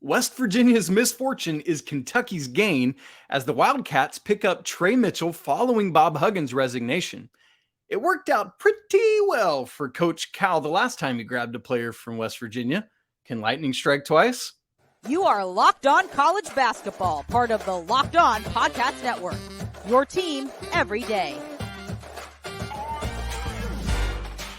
West Virginia's misfortune is Kentucky's gain as the Wildcats pick up Tre Mitchell following Bob Huggins' resignation. It worked out pretty well for Coach Cal the last time he grabbed a player from West Virginia. Can lightning strike twice? You are Locked On College Basketball, part of the Locked On Podcast Network. Your team every day.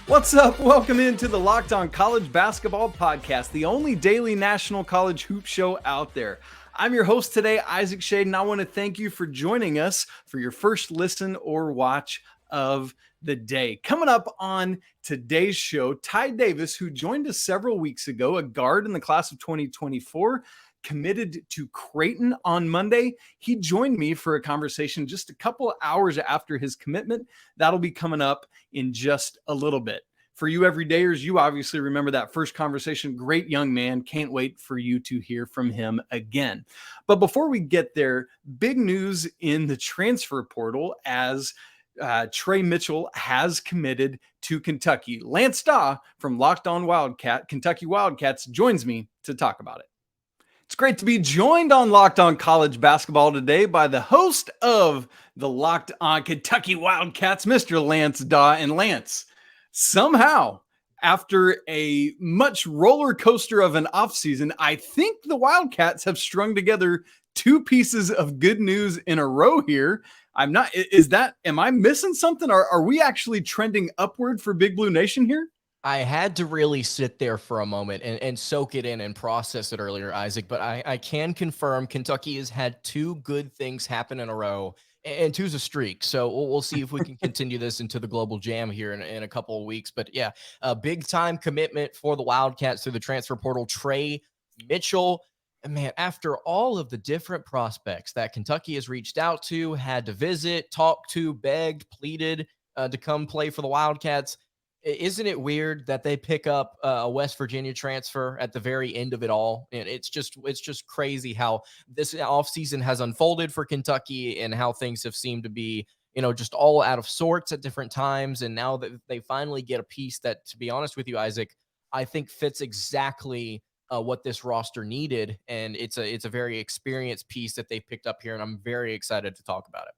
What's up? Welcome into the Locked On College Basketball Podcast, the only daily national college hoop show out there. I'm your host today, Isaac Shade, and I want to thank you for joining us for your first listen or watch of the day. Coming up on today's show, Ty Davis, who joined us several weeks ago, a guard in the class of 2024, committed to Creighton on Monday. He joined me for a conversation just a couple hours after his commitment. That'll be coming up in just a little bit. For you everydayers, you obviously remember that first conversation. Great young man. Can't wait for you to hear from him again. But before we get there, big news in the transfer portal as Tre Mitchell has committed to Kentucky. Lance Daw from Locked On Wildcat, Kentucky Wildcats, joins me to talk about it. It's great to be joined on Locked On College Basketball today by the host of the Locked On Kentucky Wildcats, Mr. Lance Daw. And Lance, somehow, after a much roller coaster of an offseason, I think the Wildcats have strung together two pieces of good news in a row here. Am I missing something? Are we actually trending upward for Big Blue Nation here? I had to really sit there for a moment and soak it in and process it earlier, Isaac, but I can confirm Kentucky has had two good things happen in a row, and two's a streak. So we'll see if we can continue this into the Global Jam here in a couple of weeks. But yeah, a big time commitment for the Wildcats through the transfer portal, Tre Mitchell. And man, after all of the different prospects that Kentucky has reached out to, had to visit, talked to, begged, pleaded to come play for the Wildcats, isn't it weird that they pick up a West Virginia transfer at the very end of it all? And it's just crazy how this offseason has unfolded for Kentucky and how things have seemed to be, just all out of sorts at different times. And now that they finally get a piece that, to be honest with you, Isaac, I think fits exactly what this roster needed. And it's a very experienced piece that they picked up here. And I'm very excited to talk about it.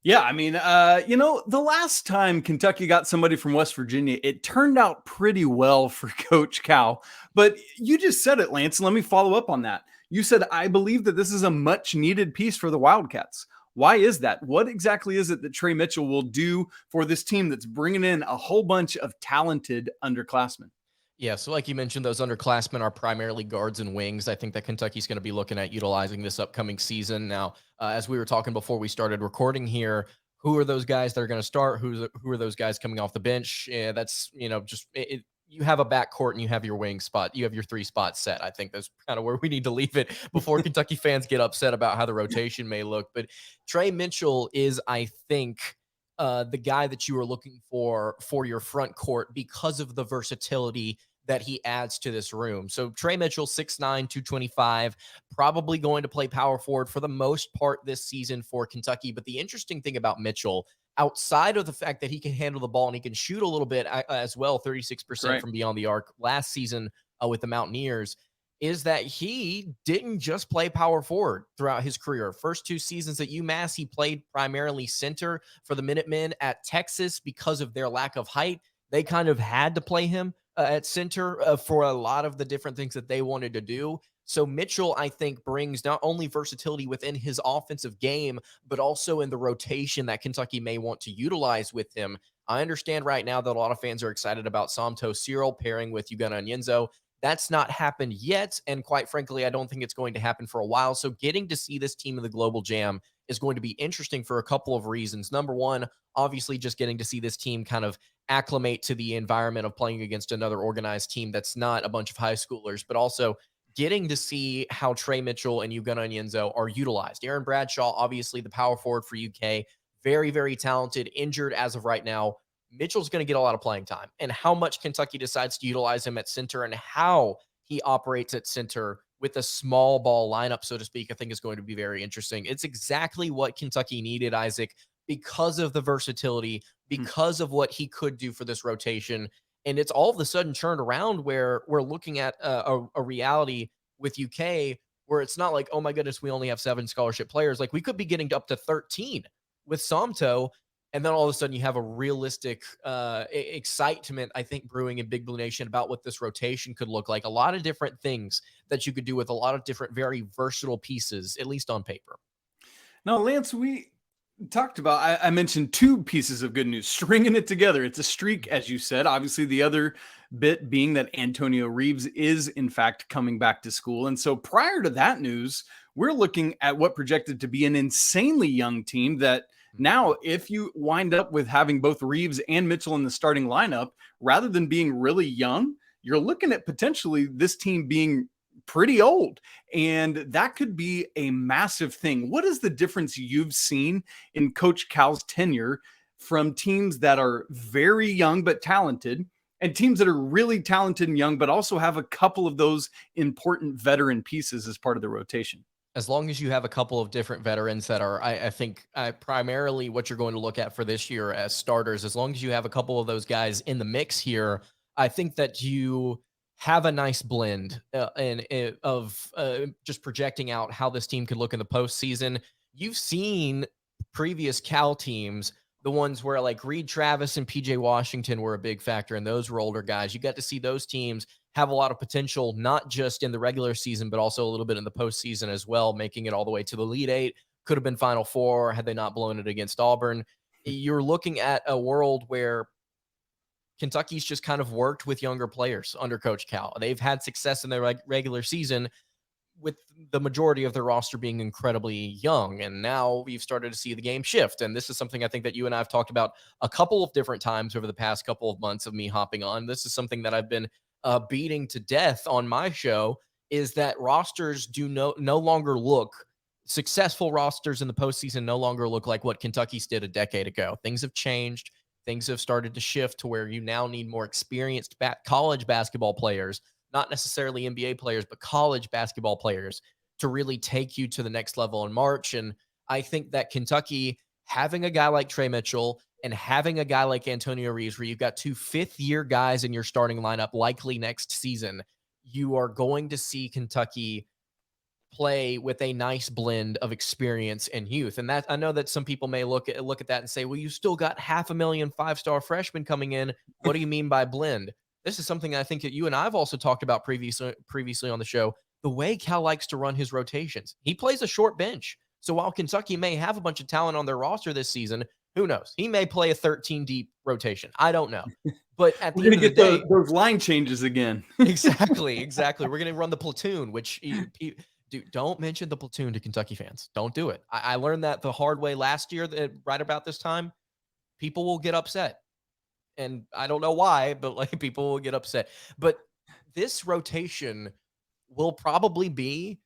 Yeah, I mean, the last time Kentucky got somebody from West Virginia, it turned out pretty well for Coach Cal. But you just said it, Lance. Let me follow up on that. You said, I believe that this is a much needed piece for the Wildcats. Why is that? What exactly is it that Tre Mitchell will do for this team that's bringing in a whole bunch of talented underclassmen? Yeah, so like you mentioned, those underclassmen are primarily guards and wings. I think that Kentucky's going to be looking at utilizing this upcoming season. Now, as we were talking before we started recording here, who are those guys that are going to start? Who are those guys coming off the bench? Yeah, that's, you have a backcourt and you have your wing spot. You have your three spots set. I think that's kind of where we need to leave it before Kentucky fans get upset about how the rotation may look. But Tre Mitchell is, I think, the guy that you are looking for your front court because of the versatility that he adds to this room. So Tre Mitchell, 6'9", 225, probably going to play power forward for the most part this season for Kentucky. But the interesting thing about Mitchell, outside of the fact that he can handle the ball and he can shoot a little bit as well, 36% from beyond the arc last season with the Mountaineers, is that he didn't just play power forward throughout his career. First two seasons at UMass, he played primarily center for the Minutemen. At Texas, because of their lack of height, they kind of had to play him at center for a lot of the different things that they wanted to do. So Mitchell, I think, brings not only versatility within his offensive game, but also in the rotation that Kentucky may want to utilize with him. I understand right now that a lot of fans are excited about Somto Cyril pairing with Ugonna Onyenso. That's not happened yet, and quite frankly, I don't think it's going to happen for a while. So getting to see this team in the Global Jam is going to be interesting for a couple of reasons. Number one, obviously just getting to see this team kind of acclimate to the environment of playing against another organized team that's not a bunch of high schoolers, but also getting to see how Tre Mitchell and Ugonna Onyenso are utilized. Aaron Bradshaw, obviously the power forward for UK, very, very talented, injured as of right now. Mitchell's going to get a lot of playing time, and how much Kentucky decides to utilize him at center and how he operates at center with a small ball lineup, so to speak, I think is going to be very interesting. It's exactly what Kentucky needed, Isaac, because of the versatility, because of what he could do for this rotation. And it's all of a sudden turned around where we're looking at a reality with UK, where it's not like, oh my goodness, we only have 7 scholarship players. Like we could be getting up to 13 with Somto. And then all of a sudden you have a realistic excitement, I think, brewing in Big Blue Nation about what this rotation could look like. A lot of different things that you could do with a lot of different, very versatile pieces, at least on paper. Now, Lance, we talked about, I mentioned 2 pieces of good news, stringing it together. It's a streak, as you said. Obviously, the other bit being that Antonio Reeves is, in fact, coming back to school. And so prior to that news, we're looking at what projected to be an insanely young team that now, if you wind up with having both Reeves and Mitchell in the starting lineup, rather than being really young, you're looking at potentially this team being pretty old. And that could be a massive thing. What is the difference you've seen in Coach Cal's tenure from teams that are very young but talented and teams that are really talented and young, but also have a couple of those important veteran pieces as part of the rotation? As long as you have a couple of different veterans that are, I think, primarily what you're going to look at for this year as starters, as long as you have a couple of those guys in the mix here, I think that you have a nice blend of just projecting out how this team could look in the postseason. You've seen previous Cal teams, the ones where like Reed Travis and PJ Washington were a big factor, and those were older guys. You got to see those teams have a lot of potential, not just in the regular season, but also a little bit in the postseason as well, making it all the way to the Elite Eight. Could have been Final Four had they not blown it against Auburn. You're looking at a world where Kentucky's just kind of worked with younger players under Coach Cal. They've had success in their regular season with the majority of their roster being incredibly young. And now we've started to see the game shift. And this is something I think that you and I have talked about a couple of different times over the past couple of months of me hopping on. This is something that I've been beating to death on my show, is that rosters do no longer look, successful rosters in the postseason no longer look like what Kentucky's did a decade ago. Things have changed. Things have started to shift to where you now need more experienced college basketball players, not necessarily NBA players, but college basketball players to really take you to the next level in March. And I think that Kentucky, having a guy like Tre Mitchell and having a guy like Antonio Reeves, where you've got 2 fifth-year guys in your starting lineup likely next season, you are going to see Kentucky play with a nice blend of experience and youth. And that, I know that some people may look at that and say, well, you still got 500,000 5-star freshmen coming in. What do you mean by blend? This is something I think that you and I have also talked about previously on the show, the way Cal likes to run his rotations. He plays a short bench. So while Kentucky may have a bunch of talent on their roster this season, who knows? He may play a 13-deep rotation. I don't know. But at the end of the day, those line changes again. Exactly. We're going to run the platoon, which dude, don't mention the platoon to Kentucky fans. Don't do it. I learned that the hard way last year, right about this time. People will get upset. And I don't know why, but like people will get upset. But this rotation will probably be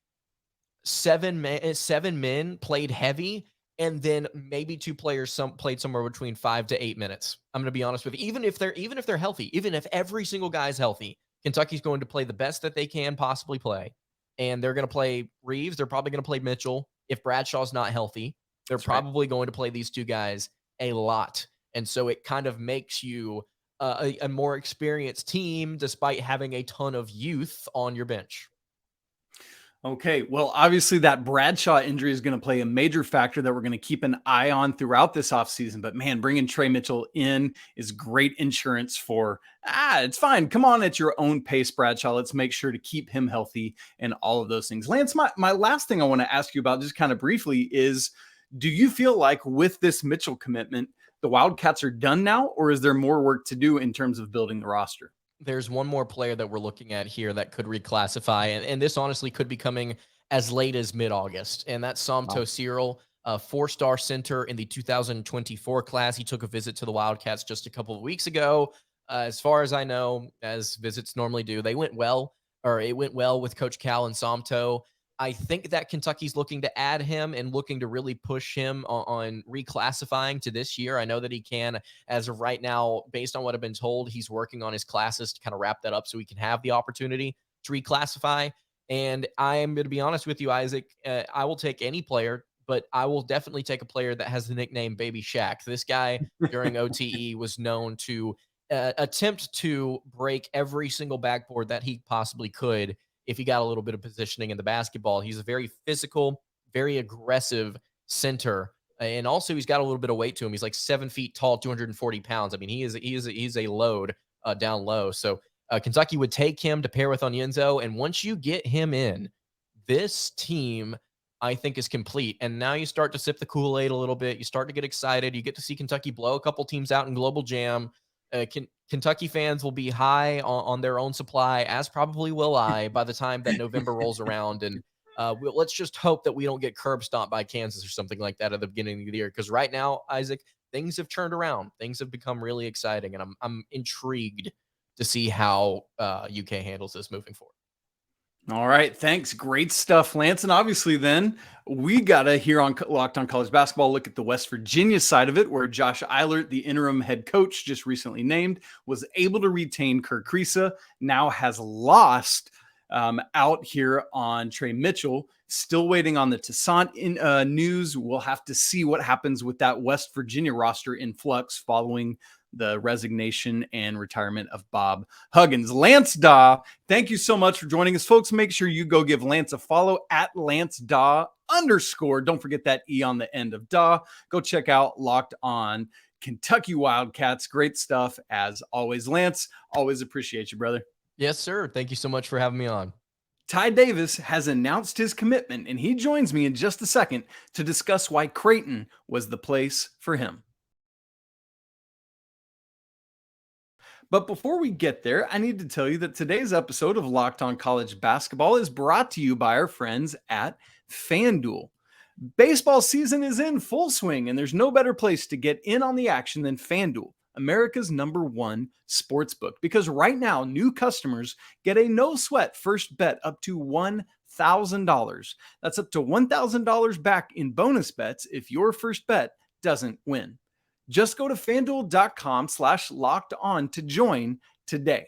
7 men played heavy, and then maybe 2 players played somewhere between 5 to 8 minutes. I'm going to be honest with you. Even if they're healthy, even if every single guy is healthy, Kentucky's going to play the best that they can possibly play. And they're going to play Reeves. They're probably going to play Mitchell. If Bradshaw's not healthy, they're probably going to play these 2 guys a lot. And so it kind of makes you a more experienced team despite having a ton of youth on your bench. Okay, well, obviously that Bradshaw injury is going to play a major factor that we're going to keep an eye on throughout this offseason. But man, bringing Tre Mitchell in is great insurance for, it's fine. Come on at your own pace, Bradshaw. Let's make sure to keep him healthy and all of those things. Lance, my last thing I want to ask you about just kind of briefly is, do you feel like with this Mitchell commitment, the Wildcats are done now, or is there more work to do in terms of building the roster? There's one more player that we're looking at here that could reclassify, and this honestly could be coming as late as mid-August, and that's Somto Cyril, a 4-star center in the 2024 class. He took a visit to the Wildcats just a couple of weeks ago. As far as I know, as visits normally do, it went well with Coach Cal and Somto. I think that Kentucky's looking to add him and looking to really push him on reclassifying to this year. I know that he can, as of right now, based on what I've been told, he's working on his classes to kind of wrap that up so he can have the opportunity to reclassify. And I am going to be honest with you, Isaac, I will take any player, but I will definitely take a player that has the nickname Baby Shaq. This guy during OTE was known to attempt to break every single backboard that he possibly could if he got a little bit of positioning in the basketball. He's a very physical, very aggressive center. And also he's got a little bit of weight to him. He's like 7 feet tall, 240 pounds. I mean, he's a load down low. So Kentucky would take him to pair with Onyenso. And once you get him in, this team, I think, is complete. And now you start to sip the Kool-Aid a little bit. You start to get excited. You get to see Kentucky blow a couple teams out in Global Jam. Kentucky fans will be high on their own supply, as probably will I, by the time that November rolls around. And let's just hope that we don't get curb stomped by Kansas or something like that at the beginning of the year. Because right now, Isaac, things have turned around. Things have become really exciting, and I'm intrigued to see how UK handles this moving forward. All right. Thanks. Great stuff, Lance. And obviously then we got to, here on Locked On College Basketball, look at the West Virginia side of it, where Josh Eilert, the interim head coach just recently named, was able to retain Kerr Kriisa, now has lost out here on Tre Mitchell. Still waiting on the Toussaint news. We'll have to see what happens with that West Virginia roster in flux following the resignation and retirement of Bob Huggins. Lance Daw, thank you so much for joining us, folks. Make sure you go give Lance a follow at Lance Daw _. Don't forget that E on the end of Daw. Go check out Locked On Kentucky Wildcats. Great stuff as always. Lance, always appreciate you, brother. Yes, sir. Thank you so much for having me on. Ty Davis has announced his commitment, and he joins me in just a second to discuss why Creighton was the place for him. But before we get there, I need to tell you that today's episode of Locked On College Basketball is brought to you by our friends at FanDuel. Baseball season is in full swing, and there's no better place to get in on the action than FanDuel, America's #1 sportsbook. Because right now, new customers get a no-sweat first bet up to $1,000. That's up to $1,000 back in bonus bets if your first bet doesn't win. Just go to FanDuel.com/locked-on to join today.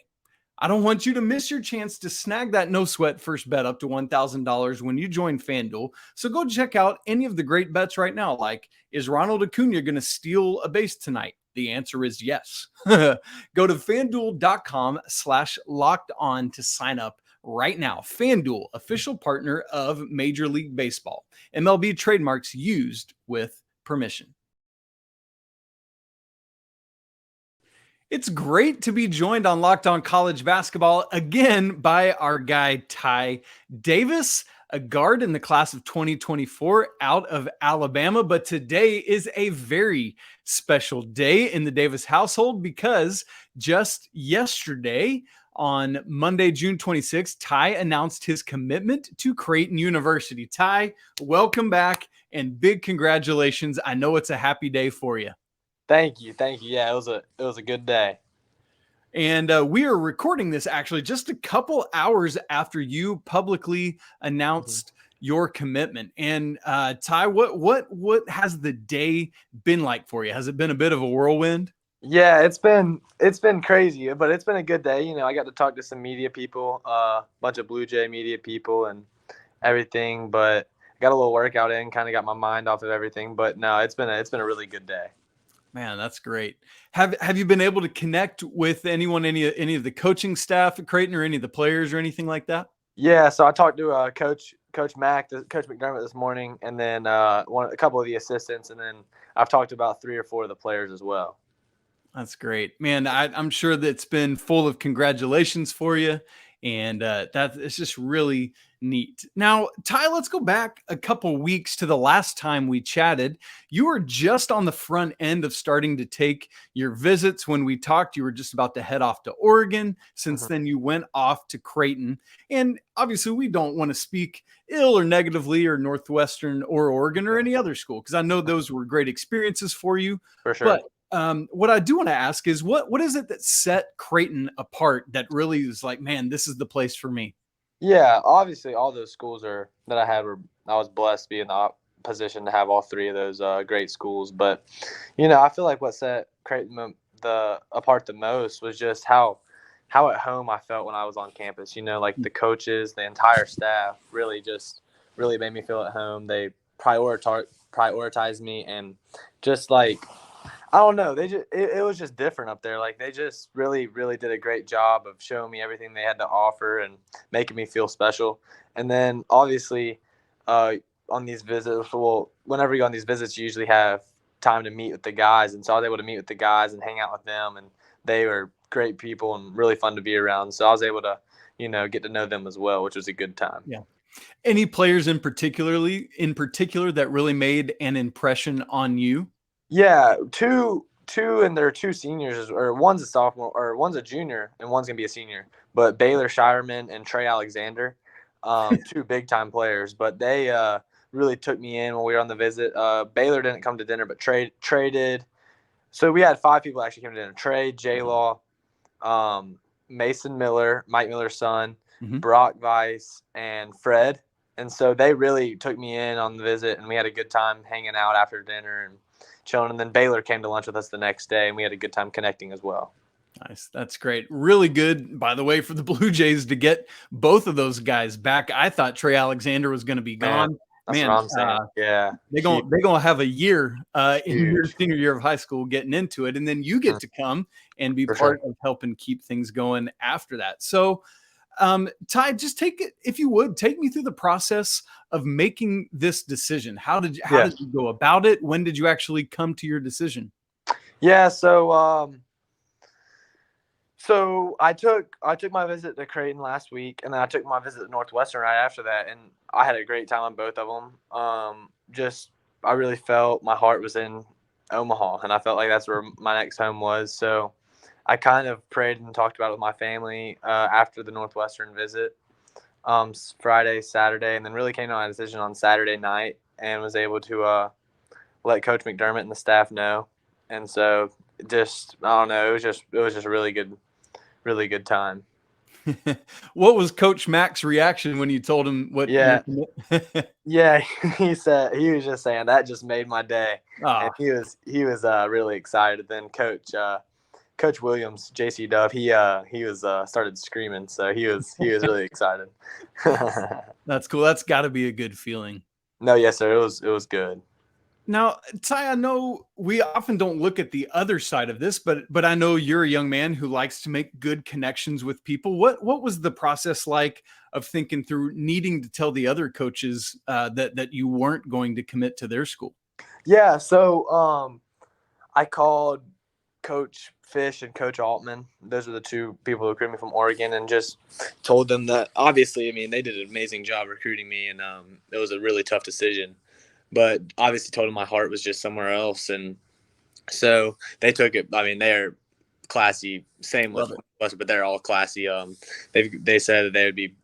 I don't want you to miss your chance to snag that no-sweat first bet up to $1,000 when you join FanDuel. So go check out any of the great bets right now, like, is Ronald Acuna going to steal a base tonight? The answer is yes. Go to FanDuel.com/locked-on to sign up right now. FanDuel, official partner of Major League Baseball. MLB trademarks used with permission. It's great to be joined on Locked On College Basketball again by our guy, Ty Davis, a guard in the class of 2024 out of Alabama. But today is a very special day in the Davis household because just yesterday, on Monday, June 26th, Ty announced his commitment to Creighton University. Ty, welcome back and big congratulations. I know it's a happy day for you. Thank you. Yeah, it was a good day. And we are recording this actually just a couple hours after you publicly announced your commitment. And Ty, what has the day been like for you? Has it been a bit of a whirlwind? Yeah, it's been crazy, but it's been a good day. You know, I got to talk to some media people, a bunch of Blue Jay media people and everything. But I got a little workout in, kind of got my mind off of everything. But no, it's been a really good day. Man, that's great. Have you been able to connect with anyone, any of the coaching staff at Creighton, or any of the players or anything like that? Yeah, so I talked to Coach McDermott this morning, and then a couple of the assistants, and then I've talked to about 3 or 4 of the players as well. That's great, man. I'm sure that it's been full of congratulations for you, and it's just really neat. Now, Ty, let's go back a couple weeks to the last time we chatted. You were just on the front end of starting to take your visits. When we talked, you were just about to head off to Oregon. Since then, you went off to Creighton. And obviously, we don't want to speak ill or negatively or Northwestern or Oregon or any other school, because I know those were great experiences for you. For sure. But what I do want to ask is what is it that set Creighton apart that really is like, man, this is the place for me? Yeah, obviously all those schools that I was blessed to be in the position to have all 3 of those great schools. But, you know, I feel like what set Creighton apart the most was just how at home I felt when I was on campus. You know, like the coaches, the entire staff really made me feel at home. They prioritized me, and just like I don't know. It was just different up there. Like they just really, really did a great job of showing me everything they had to offer and making me feel special. And then obviously, on these visits, well, whenever you go on these visits, you usually have time to meet with the guys. And so I was able to meet with the guys and hang out with them, and they were great people and really fun to be around. So I was able to, get to know them as well, which was a good time. Yeah. Any players in particular that really made an impression on you? Yeah, two, and there are two seniors, or one's a sophomore, or one's a junior, and one's gonna be a senior. But Baylor Shireman and Trey Alexander, two big time players. But they really took me in when we were on the visit. Baylor didn't come to dinner, but Trey did. So we had 5 people actually came to dinner: Trey, J Law, Mason Miller, Mike Miller's son, Brock Weiss, and Fred. And so they really took me in on the visit, and we had a good time hanging out after dinner and chilling. And then Baylor came to lunch with us the next day, and we had a good time connecting as well. Nice. That's great. Really good, by the way, for the Blue Jays to get both of those guys back. I thought Trey Alexander was going to be gone. That's what I'm saying. Yeah. They're gonna have a year in your senior year of high school getting into it, and then you get to come and be part of helping keep things going after that. So Ty, just take me through the process of making this decision. How did you go about it? When did you actually come to your decision? Yeah, so I took my visit to Creighton last week, and then I took my visit to Northwestern right after that, and I had a great time on both of them. I really felt my heart was in Omaha, and I felt like that's where my next home was. So I kind of prayed and talked about it with my family after the Northwestern visit, Friday, Saturday, and then really came to my decision on Saturday night, and was able to let Coach McDermott and the staff know. And so just, I don't know, it was just a really good time. What was Coach Mac's reaction when you told him what? Yeah, yeah, he was just saying that just made my day. And he was really excited. Then Coach Williams, JC Dove, he was started screaming, so he was really excited. That's cool. That's got to be a good feeling. No, yes, sir. It was good. Now, Ty, I know we often don't look at the other side of this, but I know you're a young man who likes to make good connections with people. What was the process like of thinking through needing to tell the other coaches that you weren't going to commit to their school? Yeah, so I called Coach Fish and Coach Altman. Those are the two people who recruited me from Oregon, and just told them that obviously, I mean, they did an amazing job recruiting me, and it was a really tough decision. But obviously told them my heart was just somewhere else. And so they took it. I mean, they're classy, same with us, but they're all classy. They said that they would be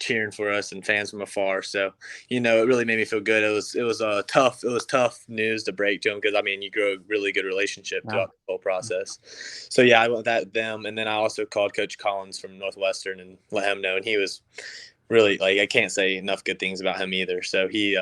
cheering for us and fans from afar. So, it really made me feel good. It was tough news to break to them, because, I mean, you grow a really good relationship throughout the whole process. So, yeah, I went with them. And then I also called Coach Collins from Northwestern and let him know. And he was really, I can't say enough good things about him either. So he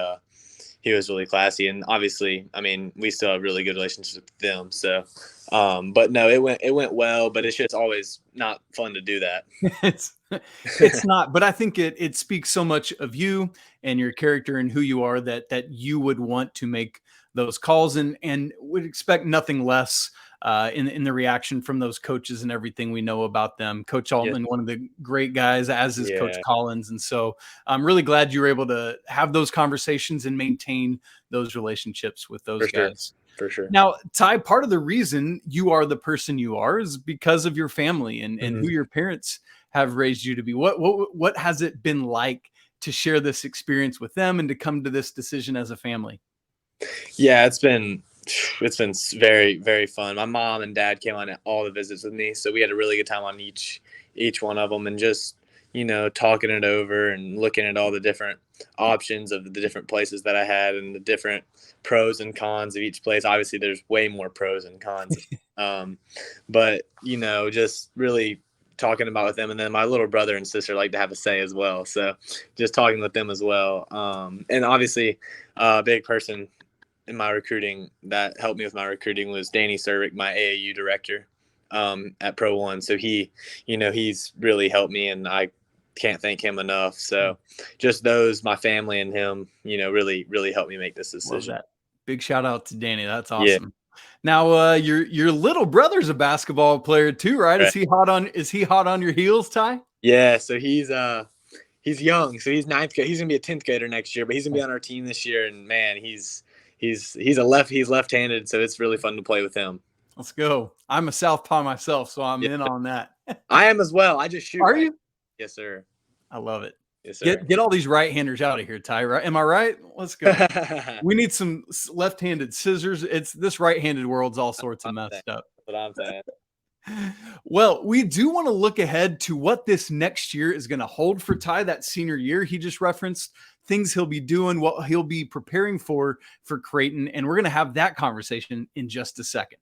was really classy, and obviously, I mean, we still have really good relationships with them. So, but no, it went well, but it's just always not fun to do that. It's not, but I think it speaks so much of you and your character and who you are that you would want to make those calls and would expect nothing less in the reaction from those coaches and everything we know about them. Coach Altman, one of the great guys, as is Coach Collins. And so I'm really glad you were able to have those conversations and maintain those relationships with those guys. For sure. Now, Ty, part of the reason you are the person you are is because of your family and who your parents have raised you to be. What has it been like to share this experience with them and to come to this decision as a family? Yeah, it's been very, very fun. My mom and dad came on all the visits with me, so we had a really good time on each one of them, and just talking it over and looking at all the different options of the different places that I had and the different pros and cons of each place. Obviously, there's way more pros and cons, but just really talking about with them. And then my little brother and sister like to have a say as well, so just talking with them as well. And obviously, a big person in my recruiting that helped me with my recruiting was Danny Cervic, my AAU director at Pro One. So he's really helped me, and I can't thank him enough. So just my family and him, really, really helped me make this decision. Love that. Big shout out to Danny. That's awesome. Now, your little brother's a basketball player too, right? Right. Is he hot on your heels, Ty? Yeah, so he's young, so he's ninth grade. He's gonna be a 10th grader next year, but he's gonna be on our team this year. And man, he's left-handed, so it's really fun to play with him. Let's go. I'm a southpaw myself, so I'm in on that. I am as well. I just shoot. Are you? Yes, sir. I love it. Yes, sir. Get all these right-handers out of here, Ty. Right? Am I right? Let's go. We need some left-handed scissors. This right-handed world's all sorts of messed up. That's what I'm saying. Well, we do want to look ahead to what this next year is going to hold for Ty, that senior year he just referenced, things he'll be doing, what he'll be preparing for Creighton, and we're going to have that conversation in just a second.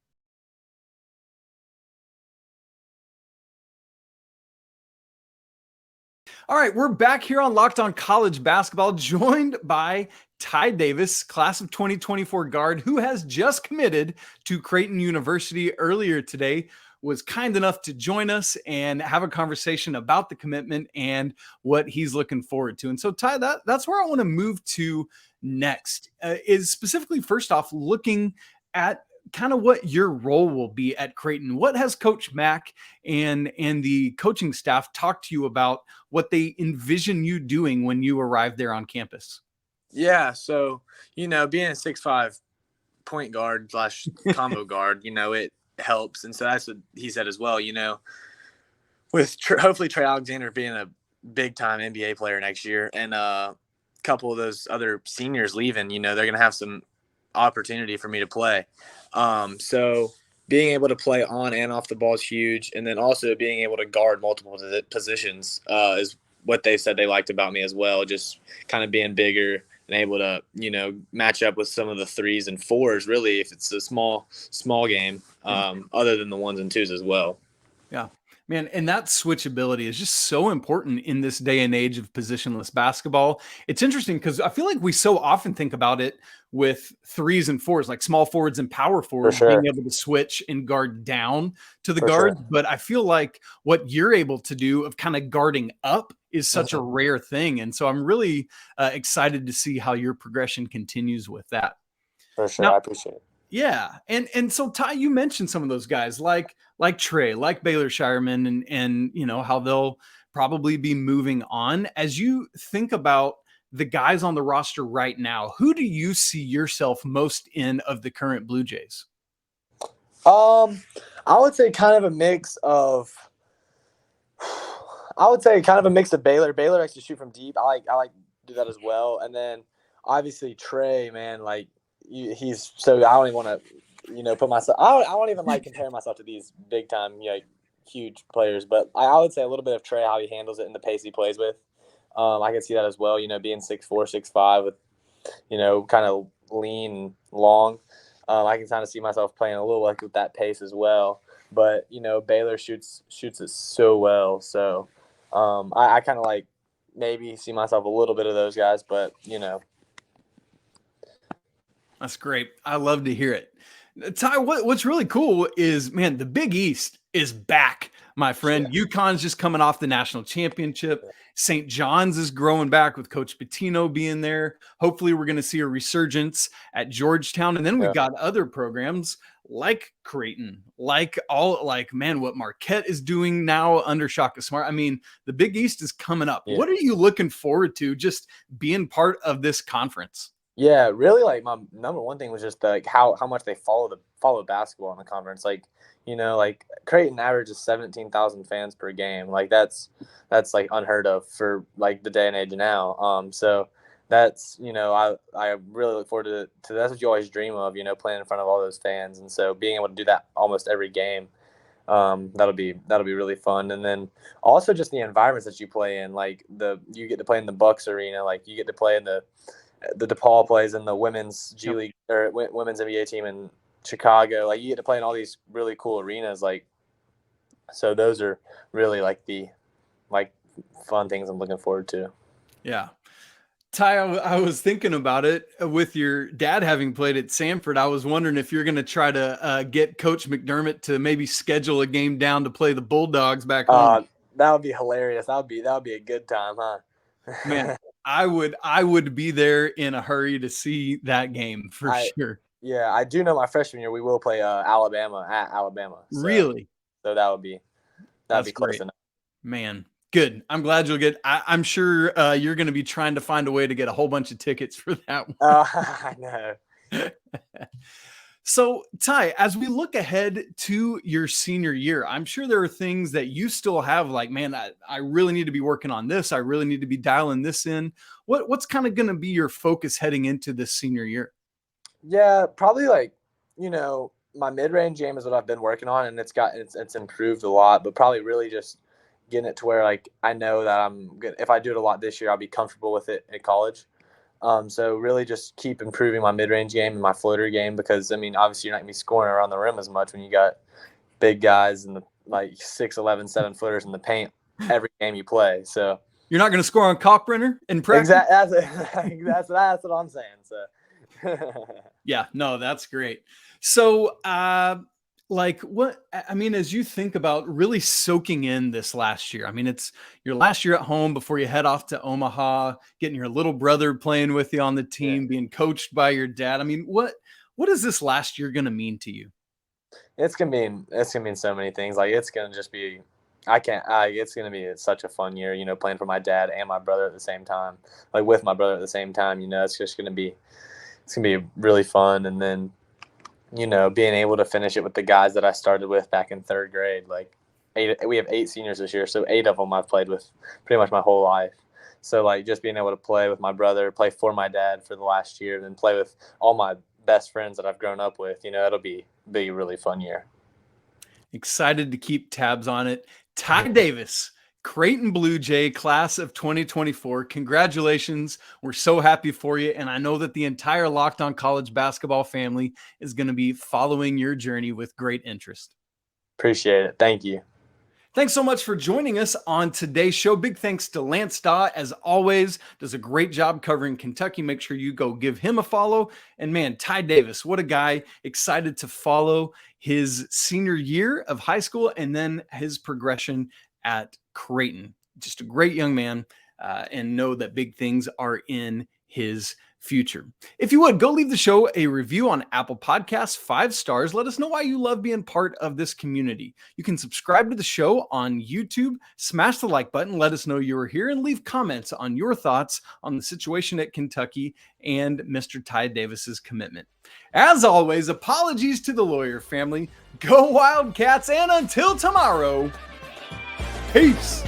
All right, we're back here on Locked On College Basketball, joined by Ty Davis, class of 2024 guard, who has just committed to Creighton University earlier today, was kind enough to join us and have a conversation about the commitment and what he's looking forward to. And so, Ty, that's where I want to move to next, is specifically, first off, looking at kind of what your role will be at Creighton. What has Coach Mack and the coaching staff talked to you about what they envision you doing when you arrive there on campus? Yeah, so, being a 6'5" point guard / combo guard, it helps. And so that's what he said as well, with hopefully Trey Alexander being a big-time NBA player next year and a couple of those other seniors leaving, they're going to have some opportunity for me to play. So being able to play on and off the ball is huge. And then also being able to guard multiple positions is what they said they liked about me as well. Just kind of being bigger and able to, match up with some of the 3s and 4s, really, if it's a small game, other than the 1s and 2s as well. Yeah, man. And that switchability is just so important in this day and age of positionless basketball. It's interesting because I feel like we so often think about it with 3s and 4s, like small forwards and power forwards, being able to switch and guard down to the guards. But I feel like what you're able to do of kind of guarding up is such a rare thing. And so I'm really excited to see how your progression continues with that. For sure. Now, I appreciate it. Yeah. And so, Ty, you mentioned some of those guys like Trey, like Baylor Shireman, and how they'll probably be moving on. As you think about the guys on the roster right now, who do you see yourself most in of the current Blue Jays? I would say kind of a mix of Baylor. Baylor likes to shoot from deep. I like to do that as well. And then obviously Trey, man, he's so I don't even want to, put myself. I don't even like comparing myself to these big time, huge players. But I would say a little bit of Trey, how he handles it and the pace he plays with. I can see that as well. Being 6'4", 6'5", with kind of lean and long. I can kind of see myself playing a little like with that pace as well. But Baylor shoots it so well. So I kind of maybe see myself a little bit of those guys, but That's great. I love to hear it. Ty, what's really cool is, man, the Big East is back, my friend. Yeah. UConn's just coming off the national championship. St. John's is growing back with Coach Pitino being there. Hopefully we're going to see a resurgence at Georgetown. And then we've got other programs like Creighton, what Marquette is doing now under Shaka Smart. I mean, the Big East is coming up. Yeah. What are you looking forward to just being part of this conference? Yeah, really, my number one thing was just how much they follow basketball in the conference. Creighton averages 17,000 fans per game. That's unheard of for the day and age now. So that's I really look forward to that's what you always dream of, playing in front of all those fans. And so being able to do that almost every game, that'll be really fun. And then also just the environments that you play in, you get to play in the Bucks arena, you get to play in the DePaul plays in the women's G League or women's NBA team in Chicago. You get to play in all these really cool arenas. So those are really the fun things I'm looking forward to. Yeah. Ty, I was thinking about it with your dad having played at Samford. I was wondering if you're going to try to get Coach McDermott to maybe schedule a game down to play the Bulldogs back home. That would be hilarious. That would be a good time, huh? Man, I would be there in a hurry to see that game for sure. Yeah, I do know my freshman year we will play Alabama at Alabama. So, Really? So that'd be close great. enough. Man, good. I'm glad you'll get. I'm sure you're going to be trying to find a way to get a whole bunch of tickets for that one. I know. So, Ty, as we look ahead to your senior year, I'm sure there are things that you still have like, man, I really need to be working on this. I really need to be dialing this in. What's kind of going to be your focus heading into this senior year? Yeah, probably like, my mid-range game is what I've been working on, and it's improved a lot, but probably really just getting it to where like I know that I'm good. If I do it a lot this year, I'll be comfortable with it at college. So really just keep improving my mid-range game and my floater game, because I mean, obviously you're not gonna be scoring around the rim as much when you got big guys and the like 6'11", 7-footers in the paint every game you play. So you're not going to score on Cockbrenner in practice. Exactly. That's what I'm saying. So yeah, no, that's great. So, like what, I mean, as you think about really soaking in this last year, I mean, it's your last year at home before you head off to Omaha, getting your little brother playing with you on the team, being coached by your dad. I mean, what is this last year going to mean to you? It's going to mean so many things. Like it's going to just be, it's going to be such a fun year, playing for my dad and my brother at the same time, like with my brother at the same time, it's just going to be, really fun. And then, being able to finish it with the guys that I started with back in third grade, like we have 8 seniors this year. So 8 of them I've played with pretty much my whole life. So like just being able to play with my brother, play for my dad for the last year, and then play with all my best friends that I've grown up with, it'll be a really fun year. Excited to keep tabs on it. Ty Davis, Creighton Blue Jay, class of 2024. Congratulations. We're so happy for you. And I know that the entire Locked On College Basketball family is going to be following your journey with great interest. Appreciate it. Thank you. Thanks so much for joining us on today's show. Big thanks to Lance Daw, as always. Does a great job covering Kentucky. Make sure you go give him a follow. And man, Ty Davis, what a guy. Excited to follow his senior year of high school and then his progression at Creighton. Just a great young man, and know that big things are in his future. If you would, go leave the show a review on Apple Podcasts, 5 stars. Let us know why you love being part of this community. You can subscribe to the show on YouTube, smash the like button, let us know you were here, and leave comments on your thoughts on the situation at Kentucky and Mr. Ty Davis's commitment. As always, apologies to the lawyer family. Go Wildcats, and until tomorrow, peace.